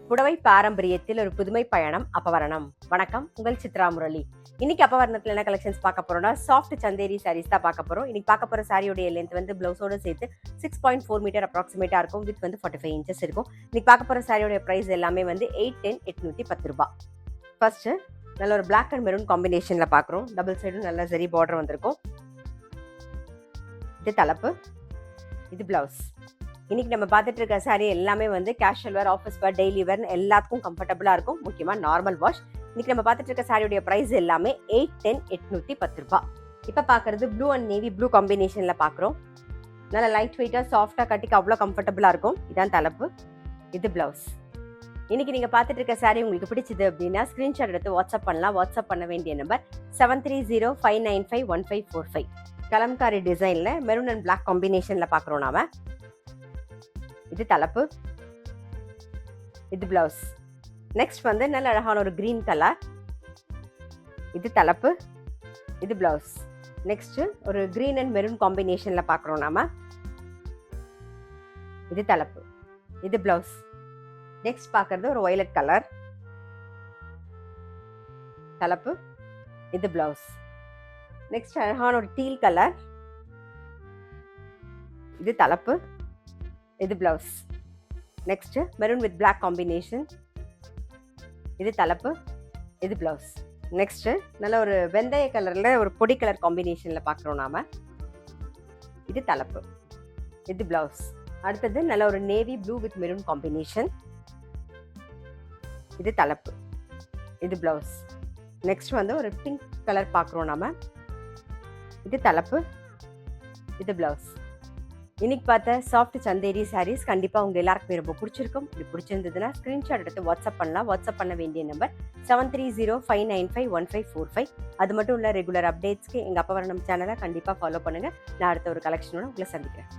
புடவை பாரம்பரியத்தில் ஒரு புதுமை பயணம் அப்பவரணம். வணக்கம், உங்கள் சித்ரா முரளி. இன்னைக்கு அப்பவரணத்துல என்ன கலெக்ஷன்ஸ் பார்க்க போறோம்னா, சாஃப்ட் சந்தேரி சாரீஸ் தான் பார்க்க போறோம். இன்னைக்கு பார்க்க போற சாரியோட லென்த் வந்து பிளவுஸோட சேர்த்து 6.4 மீட்டர் அப்ராக்சிமேட்டா இருக்கும். வித் வந்து 45 இன்ச்சஸ் இருக்கும். இன்னைக்கு பார்க்க போற சாரியோட பிரைஸ் எல்லாமே வந்து 810 ரூபாய். ஃபர்ஸ்ட் நல்ல ஒரு பிளாக் அண்ட் மெரூன் காம்பினேஷன்ல பாக்குறோம். டபுள் சைடும் நல்ல சரி பார்டர் வந்திருக்கும். இது தலைப்பு, இது பிளவுஸ். இன்னைக்கு நம்ம பார்த்துட்டு இருக்க சாரி எல்லாமே வந்து கேஷுவல் வேர், ஆஃபீஸ் வேர், டெய்லி வேர் எல்லாத்துக்கும் கம்ஃபர்டபுளா இருக்கும். முக்கியமா நார்மல் வாஷ். இன்னைக்கு நம்ம பார்த்துட்டு இருக்க சாரியோட பிரைஸ் எல்லாமே 810 ரூபாய். இப்ப பாக்குறது ப்ளூ அண்ட் நேவி ப்ளூ காம்பினேஷன்ல பாக்குறோம். நல்ல லைட் வெயிட்டா சாஃப்டா கட்டிக்க அவ்வளவு கம்ஃபர்டபுளா இருக்கும். இதான் தலைப்பு, இது பிளவுஸ். இன்னைக்கு நீங்க பார்த்துட்டு இருக்க சாரி உங்களுக்கு பிடிச்சது அப்படின்னா ஸ்கிரீன்ஷாட் எடுத்து வாட்ஸ்அப் பண்ணலாம். வாட்ஸ்அப் பண்ண வேண்டிய நம்பர் 7305951545. கலம்காரி டிசைன்ல மெரூன் அண்ட் பிளாக் காம்பினேஷன்ல பாக்குறோம் நாம. இது தலைப்பு, இது பிளவுஸ். நெக்ஸ்ட் வந்து நல்ல அழகான ஒரு கிரீன் கலர். இது தலைப்பு, இது பிளவுஸ். நெக்ஸ்ட் ஒரு கிரீன் அண்ட் மெரூன் காம்பினேஷன்ல பாக்குறோம் நாம. இது தலைப்பு, இது பிளவுஸ். நெக்ஸ்ட் பாக்குறது ஒரு வயலட் கலர். தலைப்பு, இது பிளவுஸ். நெக்ஸ்ட் அழகான ஒரு டீல் கலர். இது தலைப்பு, இது blouse. Next maroon with black combination. இது தலைப்பு, இது பிளவுஸ். நெக்ஸ்ட் நல்ல ஒரு வெந்தய கலர்ல ஒரு பொடி கலர் காம்பினேஷன்ல பாக்குறோம் நாம. இது தலைப்பு, இது பிளவுஸ். அடுத்தது நல்ல ஒரு navy blue with maroon combination. இது தலைப்பு, இது பிளவுஸ். நெக்ஸ்ட் வந்து ஒரு பிங்க் கலர் பாக்குறோம் நாம. இது தலைப்பு, இது பிளவுஸ். இன்னைக்கு பார்த்த சாஃப்ட் சந்தேரி சாரீஸ் கண்டிப்பா உங்க எல்லாருக்குமே ரொம்ப பிடிச்சிருக்கும். இப்படி பிடிச்சிருந்ததுன்னா ஸ்கிரீன்ஷாட் எடுத்து வாட்ஸ்அப் பண்ணலாம். வாட்ஸ்அப் பண்ண வேண்டிய நம்பர் 7305951545. அது மட்டும் இல்ல, ரெகுலர் அப்டேட்ஸ்க்கு எங்க அப்பவரணம் சேனலை கண்டிப்பா ஃபாலோ பண்ணுங்க. நான் அடுத்த ஒரு கலெக்ஷனோட உங்களை சந்திக்கிறேன்.